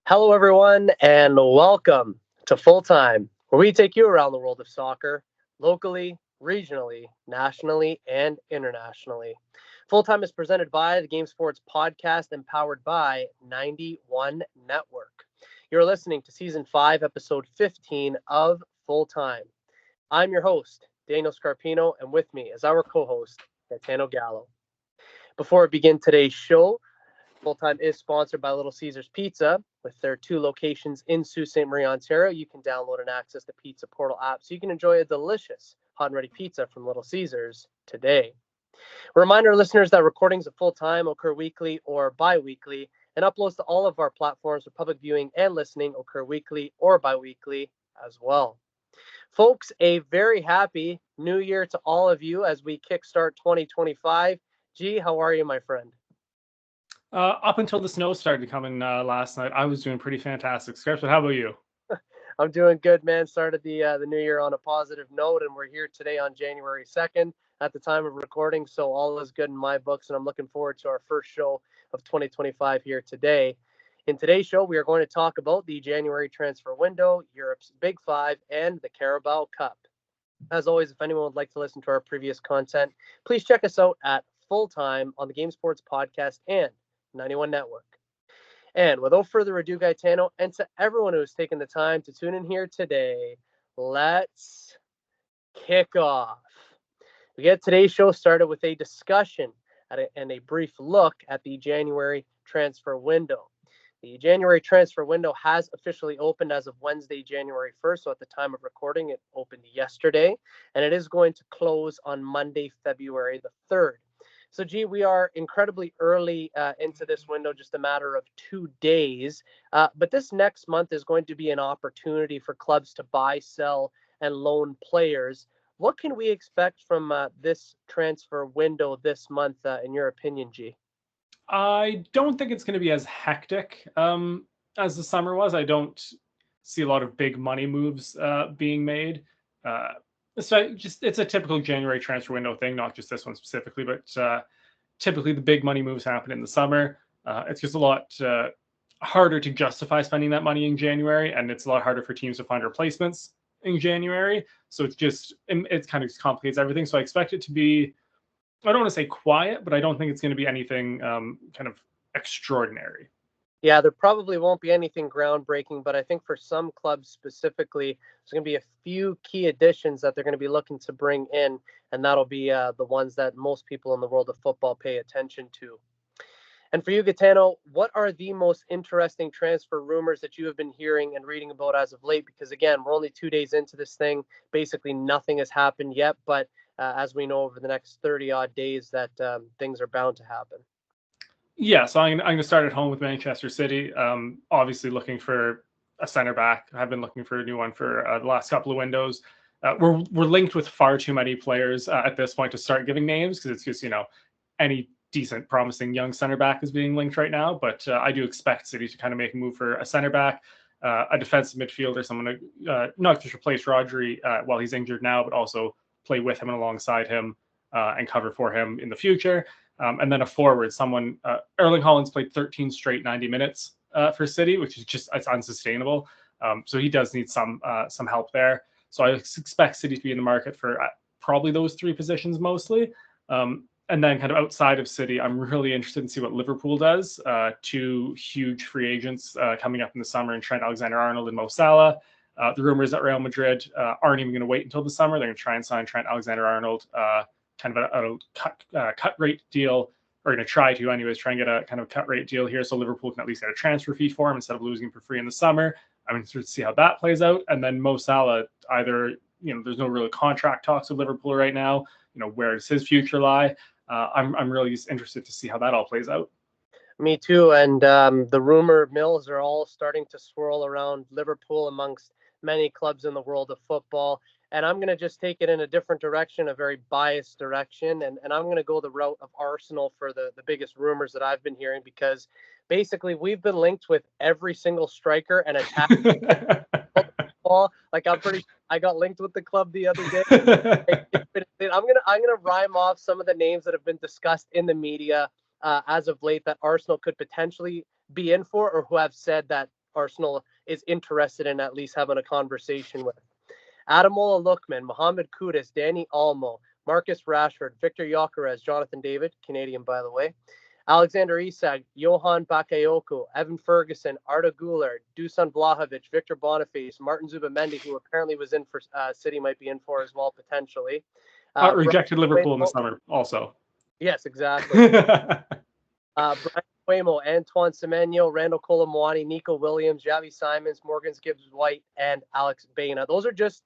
Hello, everyone, and welcome to Full Time, where we take you around the world of soccer, locally, regionally, nationally, and internationally. Full Time is presented by the Game Sports Podcast and powered by 91 Network. You're listening to Season 5, Episode 15 of Full Time. I'm your host, Daniel Scarpino, and with me is our co host, Gitano Gallo. Before we begin today's show, Full Time is sponsored by Little Caesars Pizza. With their two locations in Sault Ste. Marie, Ontario, you can download and access the Pizza Portal app so you can enjoy a delicious hot and ready pizza from Little Caesars today. Reminder listeners that recordings of Full Time occur weekly or bi-weekly, and uploads to all of our platforms for public viewing and listening occur weekly or bi-weekly as well. Folks, a very happy new year to all of you as we kickstart 2025. G, how are you, my friend? Up until the snow started coming last night, I was doing pretty fantastic. Scarps, but how about you? I'm doing good, man. Started the new year on a positive note, and we're here today on January 2nd at the time of recording. So all is good in my books, and I'm looking forward to our first show of 2025 here today. In today's show, we are going to talk about the January transfer window, Europe's Big Five, and the Carabao Cup. As always, if anyone would like to listen to our previous content, please check us out at Full Time on the Game Sports Podcast and 91 Network. And without further ado, Gaetano, and to everyone who has taken the time to tune in here today, let's kick off. We get today's show started with a discussion and a brief look at the January transfer window. The January transfer window has officially opened as of Wednesday, January 1st. So at the time of recording, it opened yesterday, and it is going to close on Monday, February the 3rd. So, G, we are incredibly early into this window, just a matter of 2 days. But this next month is going to be an opportunity for clubs to buy, sell, and loan players. What can we expect from this transfer window this month, in your opinion, G? I don't think it's going to be as hectic as the summer was. I don't see a lot of big money moves being made. So it's a typical January transfer window thing, not just this one specifically, but typically the big money moves happen in the summer. It's just a lot harder to justify spending that money in January, and it's a lot harder for teams to find replacements in January. So it kind of complicates everything. So I expect it to be, I don't want to say quiet, but I don't think it's going to be anything kind of extraordinary. Yeah, there probably won't be anything groundbreaking, but I think for some clubs specifically, there's going to be a few key additions that they're going to be looking to bring in, and that'll be the ones that most people in the world of football pay attention to. And for you, Gitano, what are the most interesting transfer rumors that you have been hearing and reading about as of late? Because again, we're only 2 days into this thing. Basically, nothing has happened yet, but as we know, over the next 30 odd days, that things are bound to happen. Yeah, so I'm going to start at home with Manchester City. Obviously looking for a center back. I've been looking for a new one for the last couple of windows. We're linked with far too many players at this point to start giving names, because it's just, any decent, promising young center back is being linked right now. But I do expect City to kind of make a move for a center back, a defensive midfielder, someone to not just replace Rodri while he's injured now, but also play with him and alongside him and cover for him in the future. And then a forward, someone, Erling Haaland's played 13 straight 90 minutes for City, which is just, it's unsustainable. So he does need some help there. So I expect City to be in the market for probably those three positions mostly. And then kind of outside of City, I'm really interested in see what Liverpool does. Two huge free agents coming up in the summer in Trent Alexander-Arnold and Mo Salah. The rumors that Real Madrid aren't even going to wait until the summer. They're going to try and sign Trent Alexander-Arnold kind of a cut rate deal, or going to try to anyways, try and get a kind of cut rate deal here so Liverpool can at least get a transfer fee for him instead of losing him for free in the summer. I'm interested to see how that plays out. And then Mo Salah, either, there's no real contract talks with Liverpool right now. Where does his future lie? I'm really just interested to see how that all plays out. Me too. And the rumor mills are all starting to swirl around Liverpool amongst many clubs in the world of football. And I'm going to just take it in a different direction, a very biased direction. And I'm going to go the route of Arsenal for the biggest rumors that I've been hearing, because basically we've been linked with every single striker and attack. Like I got linked with the club the other day. I'm gonna rhyme off some of the names that have been discussed in the media as of late that Arsenal could potentially be in for, or who have said that Arsenal is interested in at least having a conversation with. Ademola Lookman, Mohamed Kudus, Danny Olmo, Marcus Rashford, Victor Gyökeres, Jonathan David, Canadian by the way, Alexander Isak, Johan Bakayoko, Evan Ferguson, Arda Güler, Dusan Vlahovic, Victor Boniface, Martin Zubamendi, who apparently was in for City, might be in for as well potentially. Rejected Liverpool in the summer also. Yes, exactly. Brian Cuemo, Antoine Semenyo, Randall Colomwani, Nico Williams, Javi Simons, Morgan Gibbs-White, and Alex Baina. Those are just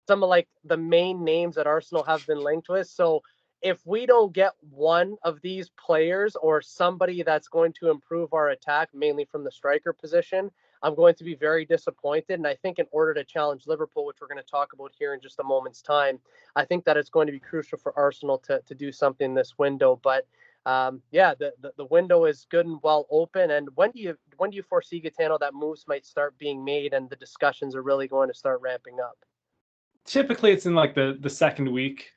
some of like the main names that Arsenal have been linked with. So if we don't get one of these players or somebody that's going to improve our attack, mainly from the striker position, I'm going to be very disappointed. And I think in order to challenge Liverpool, which we're going to talk about here in just a moment's time, I think that it's going to be crucial for Arsenal to do something this window. But the window is good and well open. And when do you foresee, Gitano, that moves might start being made and the discussions are really going to start ramping up? Typically, it's in like the second week.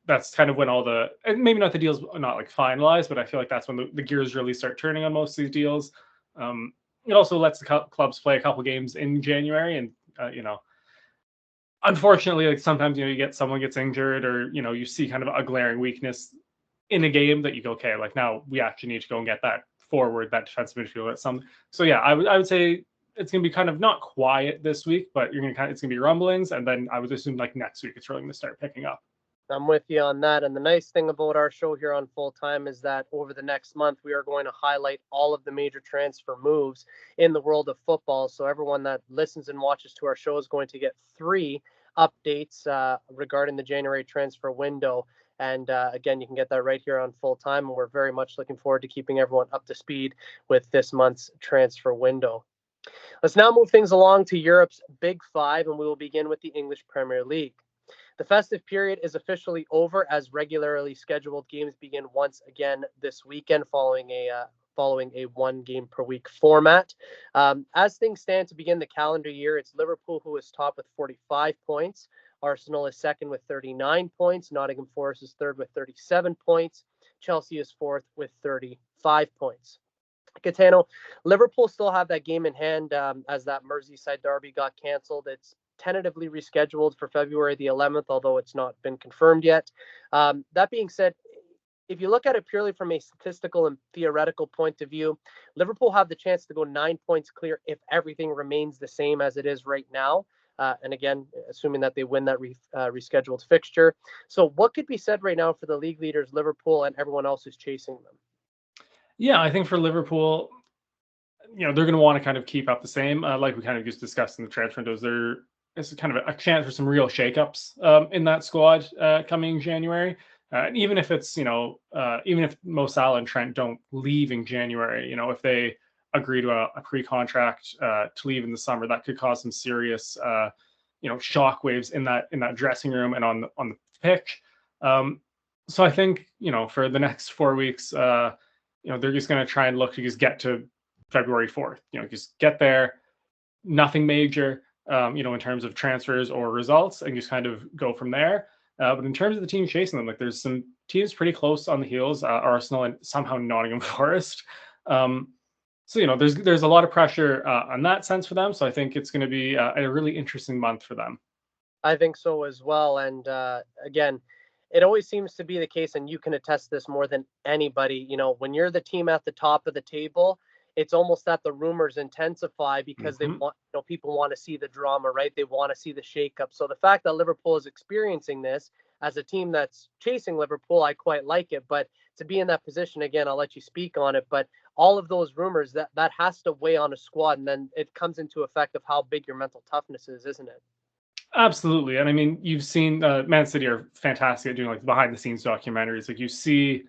That's kind of when all the, and maybe not the deals not like finalized, but I feel like that's when the gears really start turning on most of these deals. It also lets the clubs play a couple games in January, and unfortunately, like sometimes you get someone gets injured, or you see kind of a glaring weakness in a game that you go, okay, like now we actually need to go and get that forward, that defensive midfield. So yeah, I would say it's going to be kind of not quiet this week, but it's going to be rumblings, and then I would assume like next week it's really going to start picking up. I'm with you on that. And the nice thing about our show here on Full Time is that over the next month, we are going to highlight all of the major transfer moves in the world of football. So everyone that listens and watches to our show is going to get 3 updates regarding the January transfer window. And again, you can get that right here on Full Time. And we're very much looking forward to keeping everyone up to speed with this month's transfer window. Let's now move things along to Europe's Big Five, and we will begin with the English Premier League. The festive period is officially over as regularly scheduled games begin once again this weekend following a 1 game per week format. As things stand to begin the calendar year, it's Liverpool who is top with 45 points. Arsenal is second with 39 points. Nottingham Forest is third with 37 points. Chelsea is fourth with 35 points. Gitano, Liverpool still have that game in hand as that Merseyside derby got cancelled. It's tentatively rescheduled for February the 11th, although it's not been confirmed yet. That being said, if you look at it purely from a statistical and theoretical point of view, Liverpool have the chance to go 9 points clear if everything remains the same as it is right now. And again, assuming that they win that rescheduled fixture. So what could be said right now for the league leaders, Liverpool, and everyone else who's chasing them? Yeah, I think for Liverpool, they're going to want to kind of keep up the same. Like we kind of just discussed in the transfer windows, there's kind of a chance for some real shakeups in that squad coming January. And even if it's, even if Mo Salah and Trent don't leave in January, if they agree to a pre-contract to leave in the summer, that could cause some serious, shockwaves in that dressing room and on the pitch. So I think, for the next 4 weeks, they're just going to try and look to just get to February 4th, just get there, nothing major, in terms of transfers or results, and just kind of go from there. But in terms of the team chasing them, like there's some teams pretty close on the heels, Arsenal and somehow Nottingham Forest. So, there's a lot of pressure on that sense for them. So I think it's going to be a really interesting month for them. I think so as well. And again, it always seems to be the case, and you can attest this more than anybody, when you're the team at the top of the table, it's almost that the rumors intensify because they want, people want to see the drama, right? They want to see the shakeup. So the fact that Liverpool is experiencing this as a team that's chasing Liverpool, I quite like it. But to be in that position, again, I'll let you speak on it. But all of those rumors, that has to weigh on a squad, and then it comes into effect of how big your mental toughness is, isn't it? Absolutely. And I mean, you've seen Man City are fantastic at doing like behind the scenes documentaries. Like you see,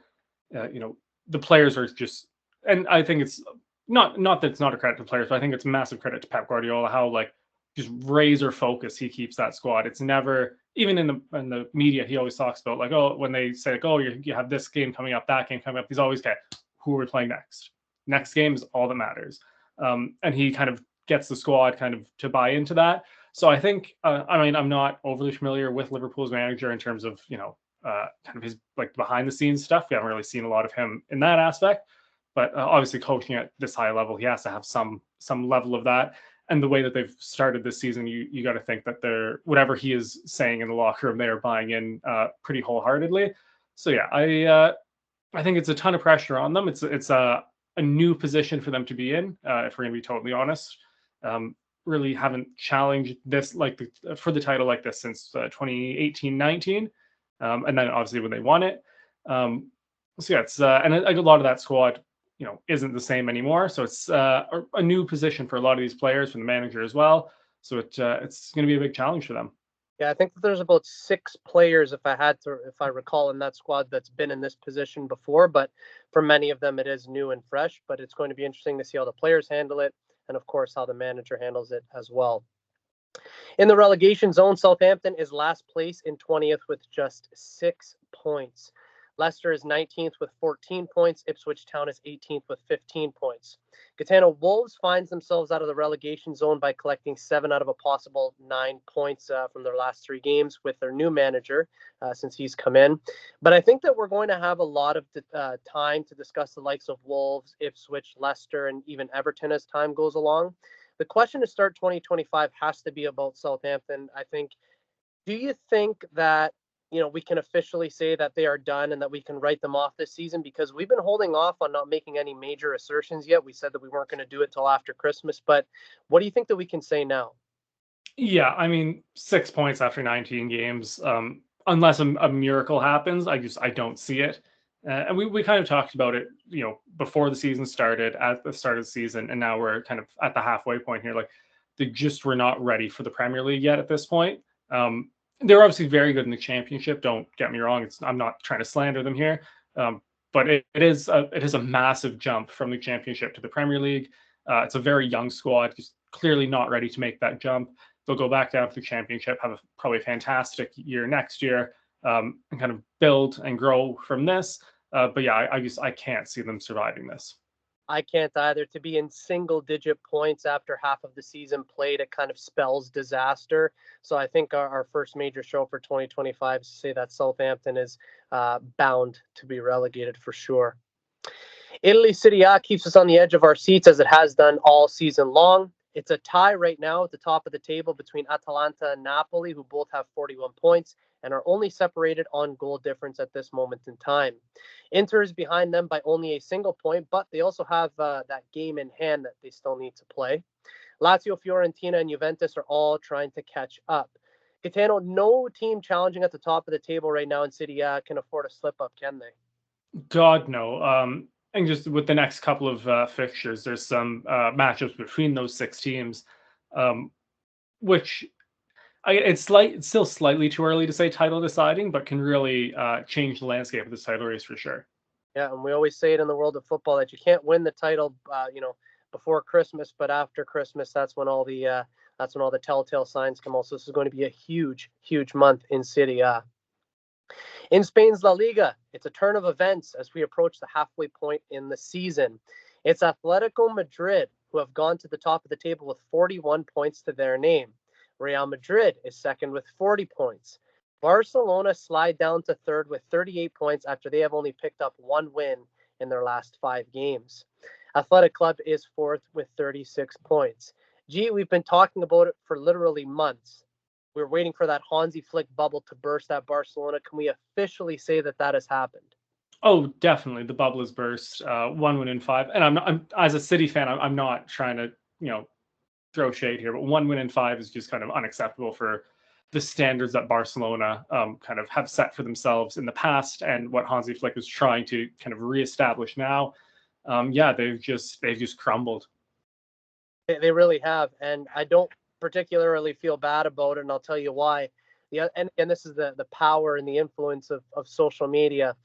the players are just, and I think it's not that it's not a credit to players, but I think it's massive credit to Pep Guardiola, how like just razor focus he keeps that squad. It's never, even in the media, he always talks about like, oh, when they say like, oh, you have this game coming up, that game coming up, he's always who are we playing next? Next game is all that matters. And he kind of gets the squad kind of to buy into that. So I think, I'm not overly familiar with Liverpool's manager in terms of, kind of his like behind the scenes stuff. We haven't really seen a lot of him in that aspect. But obviously, coaching at this high level, he has to have some level of that. And the way that they've started this season, you got to think that they're whatever he is saying in the locker room, they are buying in pretty wholeheartedly. So yeah, I think it's a ton of pressure on them. It's a new position for them to be in. If we're going to be totally honest, really haven't challenged this for the title like this since 2018-19, and then obviously when they won it. So yeah, it's and a lot of that squad, isn't the same anymore. So it's a new position for a lot of these players, from the manager as well. So it's going to be a big challenge for them. Yeah, I think that there's about 6 players, if I recall, in that squad that's been in this position before. But for many of them, it is new and fresh. But it's going to be interesting to see how the players handle it, and of course, how the manager handles it as well. In the relegation zone, Southampton is last place in 20th with just 6 points. Leicester is 19th with 14 points. Ipswich Town is 18th with 15 points. Gitano Wolves finds themselves out of the relegation zone by collecting 7 out of a possible 9 points from their last 3 games with their new manager since he's come in. But I think that we're going to have a lot of time to discuss the likes of Wolves, Ipswich, Leicester, and even Everton as time goes along. The question to start 2025 has to be about Southampton. I think, do you think that, we can officially say that they are done and that we can write them off this season? Because we've been holding off on not making any major assertions yet. We said that we weren't going to do it till after Christmas, but what do you think that we can say now? Yeah, I mean, 6 points after 19 games. Unless a miracle happens, I don't see it. And we kind of talked about it, before the season started, at the start of the season, and now we're kind of at the halfway point here. Like, they just were not ready for the Premier League yet at this point. They're obviously very good in the Championship. Don't get me wrong; I'm not trying to slander them here, but it is a massive jump from the Championship to the Premier League. It's a very young squad, just clearly not ready to make that jump. They'll go back down to the Championship, have probably a fantastic year next year, and kind of build and grow from this. But yeah, I can't see them surviving this. I can't either. To be in single-digit points after half of the season played, it kind of spells disaster. So I think our first major show for 2025 is to say that Southampton is bound to be relegated for sure. Italy Serie A keeps us on the edge of our seats as it has done all season long. It's a tie right now at the top of the table between Atalanta and Napoli, who both have 41 points and are only separated on goal difference at this moment in time. Inter is behind them by only a single point, but they also have that game in hand that they still need to play. Lazio, Fiorentina, and Juventus are all trying to catch up. Gitano, no team challenging at the top of the table right now in Serie A can afford a slip up, can they? God no. And just with the next couple of fixtures, there's some matchups between those 6 teams, which it's still slightly too early to say title deciding, but can really change the landscape of this title race for sure. Yeah, and we always say it in the world of football that you can't win the title, before Christmas, but after Christmas, that's when all the telltale signs come out. So this is going to be a huge, huge month in Serie A. In Spain's La Liga, it's a turn of events as we approach the halfway point in the season. It's Atletico Madrid who have gone to the top of the table with 41 points to their name. Real Madrid is second with 40 points. Barcelona slide down to third with 38 points after they have only picked up 1 win in their last 5 games. Athletic Club is fourth with 36 points. Gee, we've been talking about it for literally months. We're waiting for that Hansi Flick bubble to burst at Barcelona. Can we officially say that that has happened? Oh, definitely, the bubble has burst. 1 win in 5, and I'm as a City fan, I'm not trying to throw shade here, but 1 win in 5 is just kind of unacceptable for the standards that Barcelona kind of have set for themselves in the past, and what Hansi Flick is trying to kind of reestablish now. Yeah, they've just crumbled. They really have, and I don't particularly feel bad about it, and I'll tell you why. And this is the power and the influence of social media.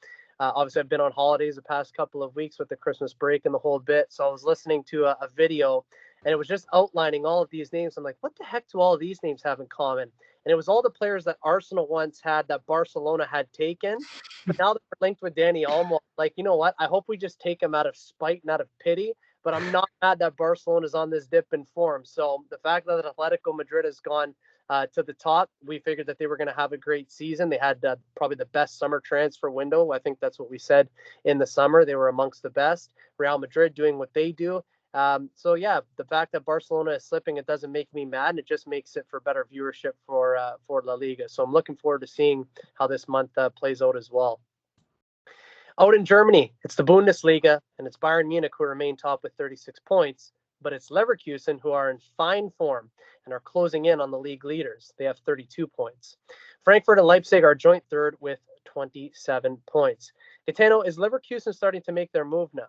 Obviously, I've been on holidays the past couple of weeks with the Christmas break and the whole bit, so I was listening to a video, and it was just outlining all of these names. I'm like, what the heck do all of these names have in common? And it was all the players that Arsenal once had that Barcelona had taken, but now that we're linked with Danny Olmo, like, you know what? I hope we just take him out of spite and out of pity. But I'm not mad that Barcelona is on this dip in form. So the fact that Atletico Madrid has gone to the top. We figured that they were going to have a great season. They had probably the best summer transfer window. I think that's what we said in the summer. They were amongst the best. Real Madrid doing what they do. So yeah, the fact that Barcelona is slipping, it doesn't make me mad, and it just makes it for better viewership for La Liga. So I'm looking forward to seeing how this month plays out as well. Out in Germany, it's the Bundesliga, and it's Bayern Munich who remain top with 36 points, but it's Leverkusen who are in fine form and are closing in on the league leaders. They have 32 points. Frankfurt and Leipzig are joint third with 27 points. Gitano, is Leverkusen starting to make their move now?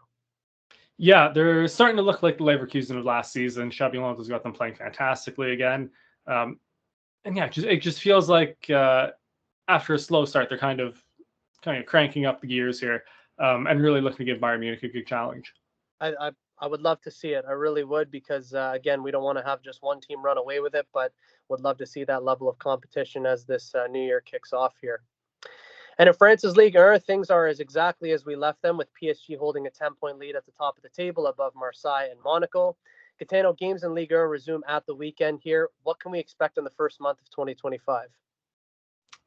Yeah, they're starting to look like the Leverkusen of last season. Xabi Alonso's got them playing fantastically again. And yeah, it just feels like after a slow start, they're kind of cranking up the gears here and really looking to give Bayern Munich a good challenge. I would love to see it. I really would, because again, we don't want to have just one team run away with it, but would love to see that level of competition as this new year kicks off here. And in France's Ligue 1, things are exactly as we left them, with PSG holding a 10-point lead at the top of the table above Marseille and Monaco. Gitano, games in Ligue 1 resume at the weekend here. What can we expect in the first month of 2025?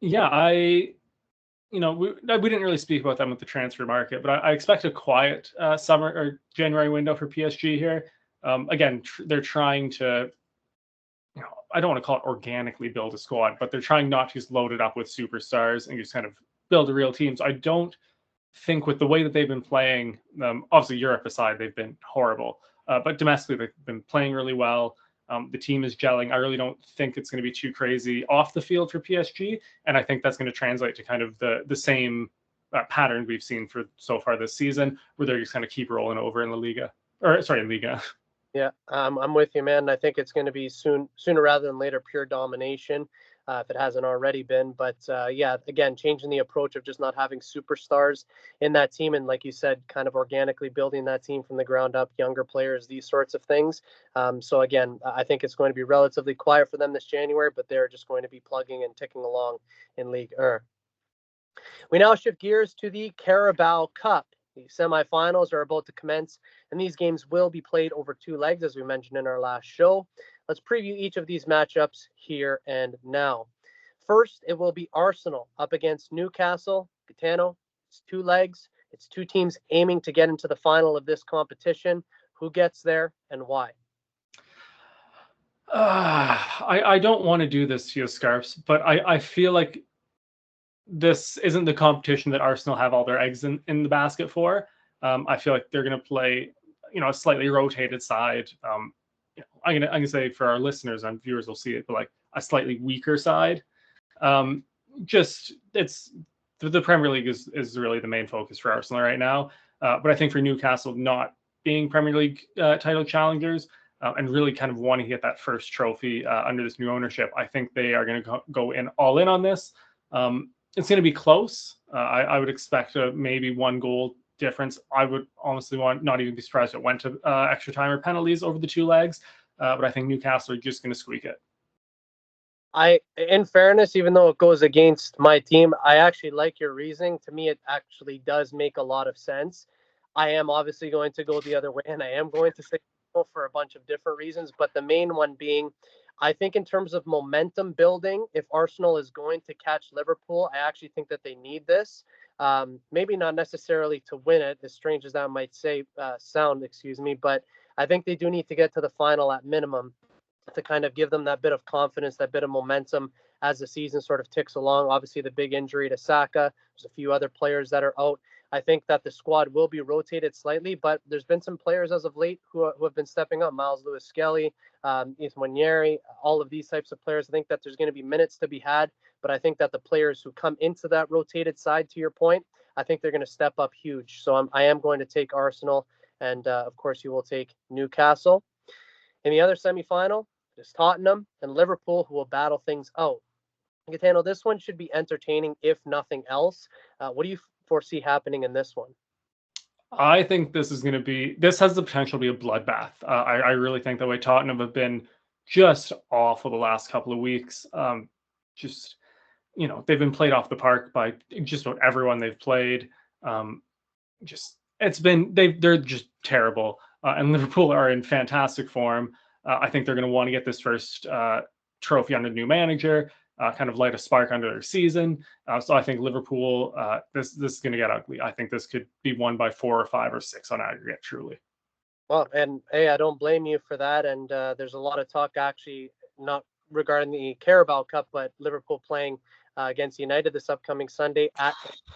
Yeah, we didn't really speak about them with the transfer market, but I expect a quiet summer or January window for PSG here. Again, they're trying to, I don't want to call it organically build a squad, but they're trying not to just load it up with superstars and just kind of build a real team. So I don't think, with the way that they've been playing, obviously Europe aside, they've been horrible, but domestically they've been playing really well. The team is gelling. I really don't think it's going to be too crazy off the field for PSG, and I think that's going to translate to kind of the same pattern we've seen for so far this season, where they're just kind of keep rolling over in Liga. Yeah, I'm with you, man. I think it's going to be sooner rather than later, pure domination, if it hasn't already been. But yeah, again, changing the approach of just not having superstars in that team, and like you said, kind of organically building that team from the ground up, younger players, these sorts of things. So again, I think it's going to be relatively quiet for them this January, but they're just going to be plugging and ticking along in Ligue 1. We now shift gears to the Carabao Cup. The semifinals are about to commence, and these games will be played over 2 legs, as we mentioned in our last show. Let's preview each of these matchups here and now. First, it will be Arsenal up against Newcastle. Gitano, it's 2 legs. It's 2 teams aiming to get into the final of this competition. Who gets there and why? I don't want to do this to you, Scarps, but I feel like this isn't the competition that Arsenal have all their eggs in the basket for. I feel like they're going to play, a slightly rotated side. I'm gonna say, for our listeners and viewers will see it, but like a slightly weaker side. Just it's the Premier League is really the main focus for Arsenal right now. But I think for Newcastle, not being Premier League title challengers and really kind of wanting to get that first trophy under this new ownership, I think they are going to go all in on this. It's going to be close. I would expect maybe 1 goal difference. I would honestly not even be surprised if it went to extra time or penalties over the 2 legs. But I think Newcastle are just going to squeak it. In fairness, even though it goes against my team, I actually like your reasoning. To me, it actually does make a lot of sense. I am obviously going to go the other way, and I am going to say no for a bunch of different reasons, but the main one being, I think in terms of momentum building, if Arsenal is going to catch Liverpool, I actually think that they need this. Maybe not necessarily to win it, as strange as that might sound, but I think they do need to get to the final at minimum to kind of give them that bit of confidence, that bit of momentum as the season sort of ticks along. Obviously, the big injury to Saka, there's a few other players that are out. I think that the squad will be rotated slightly, but there's been some players as of late who have been stepping up. Miles Lewis-Skelly, Ethan Nwaneri, all of these types of players. I think that there's going to be minutes to be had, but I think that the players who come into that rotated side, to your point, I think they're going to step up huge. So I am going to take Arsenal, and of course you will take Newcastle. In the other semifinal, there's Tottenham and Liverpool, who will battle things out. Gitano, this one should be entertaining, if nothing else. What do you foresee happening in this one? I think this has the potential to be a bloodbath. I really think the way Tottenham have been just awful the last couple of weeks. They've been played off the park by just about everyone they've played. They're just terrible. And Liverpool are in fantastic form. I think they're going to want to get this first trophy under the new manager, kind of light a spark under their season. So I think Liverpool, this is going to get ugly. I think this could be won by 4 or 5 or 6 on aggregate, truly. Well, and hey, I don't blame you for that. And there's a lot of talk, actually, not regarding the Carabao Cup, but Liverpool playing against United this upcoming Sunday at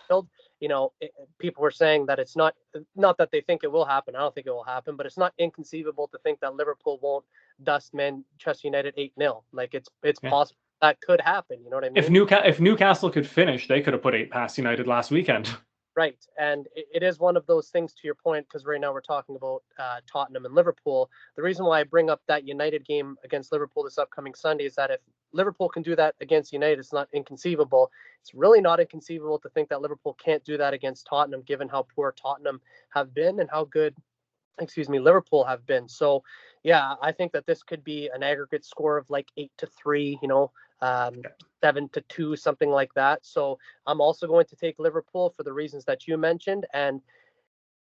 Anfield. People were saying that it's not that they think it will happen. I don't think it will happen, but it's not inconceivable to think that Liverpool won't dust Manchester United 8-0. Like it's possible that could happen. You know what I mean? If Newcastle could finish, they could have put 8 past United last weekend. Right. And it is one of those things, to your point, because right now we're talking about Tottenham and Liverpool. The reason why I bring up that United game against Liverpool this upcoming Sunday is that if Liverpool can do that against United, it's not inconceivable. It's really not inconceivable to think that Liverpool can't do that against Tottenham, given how poor Tottenham have been and how good, Liverpool have been. So, yeah, I think that this could be an aggregate score of like 8-3, 7-2, something like that. So I'm also going to take Liverpool for the reasons that you mentioned. And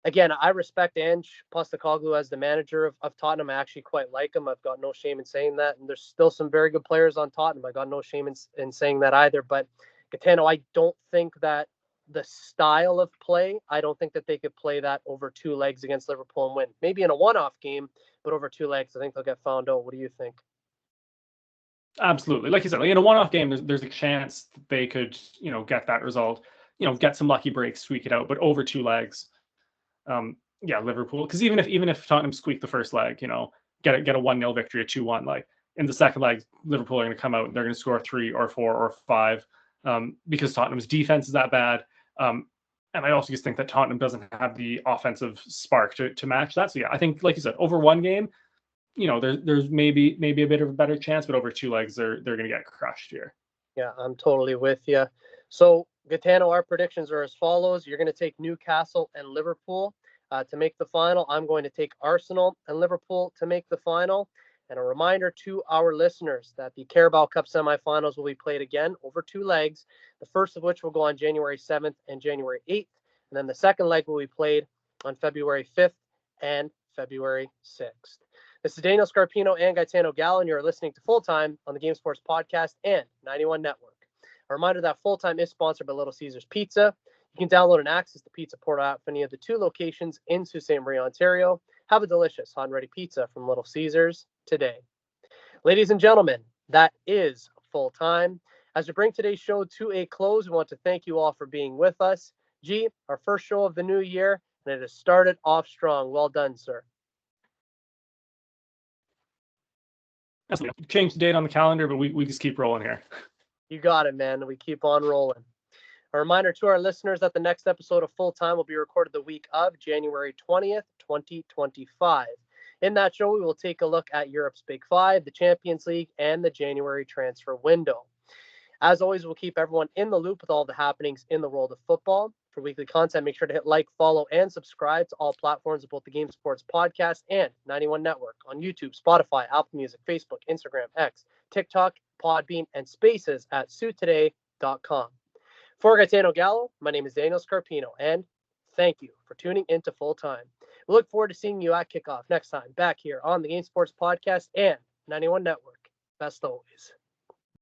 again, I respect Ange Postecoglou as the manager of Tottenham. I actually quite like him. I've got no shame in saying that. And there's still some very good players on Tottenham. I got no shame in saying that either. But Gitano, I don't think that the style of play, I don't think that they could play that over 2 legs against Liverpool and win. Maybe in a one-off game, but over 2 legs, I think they'll get found out. What do you think? Absolutely. Like you said, in a one-off game, there's a chance they could, get that result, get some lucky breaks, squeak it out. But over 2 legs, Liverpool. Because even if Tottenham squeak the first leg, get a 1-0 victory, a 2-1, like in the second leg, Liverpool are going to come out and they're going to score 3 or 4 or 5, because Tottenham's defense is that bad. And I also just think that Tottenham doesn't have the offensive spark to match that. So yeah, I think, like you said, over 1 game, there's maybe a bit of a better chance, but over 2 legs, they're going to get crushed here. Yeah, I'm totally with you. So, Gitano, our predictions are as follows. You're going to take Newcastle and Liverpool to make the final. I'm going to take Arsenal and Liverpool to make the final. And a reminder to our listeners that the Carabao Cup semifinals will be played again over 2 legs, the first of which will go on January 7th and January 8th. And then the second leg will be played on February 5th and February 6th. This is Daniel Scarpino and Gitano Gallo, and you're listening to Full Time on the Game Sports Podcast and 91 Network. A reminder that Full Time is sponsored by Little Caesars Pizza. You can download and access the Pizza Portal app for any of the 2 locations in Sault Ste. Marie, Ontario. Have a delicious hot and ready pizza from Little Caesars today. Ladies and gentlemen, that is Full Time. As we bring today's show to a close, we want to thank you all for being with us. G, our first show of the new year, and it has started off strong. Well done, sir. Change the date on the calendar, but we just keep rolling here. You got it, man. We keep on rolling. A reminder to our listeners that the next episode of Full Time will be recorded the week of January 20th, 2025. In that show, we will take a look at Europe's Big Five, the Champions League, and the January transfer window. As always, we'll keep everyone in the loop with all the happenings in the world of football. For weekly content, make sure to hit like, follow, and subscribe to all platforms of both the Game Sports Podcast and 91 Network on YouTube, Spotify, Apple Music, Facebook, Instagram, X, TikTok, Podbean, and Spaces at SueToday.com. For Gitano Gallo, my name is Daniel Scarpino, and thank you for tuning into Full Time. We look forward to seeing you at kickoff next time back here on the Game Sports Podcast and 91 Network. Best always.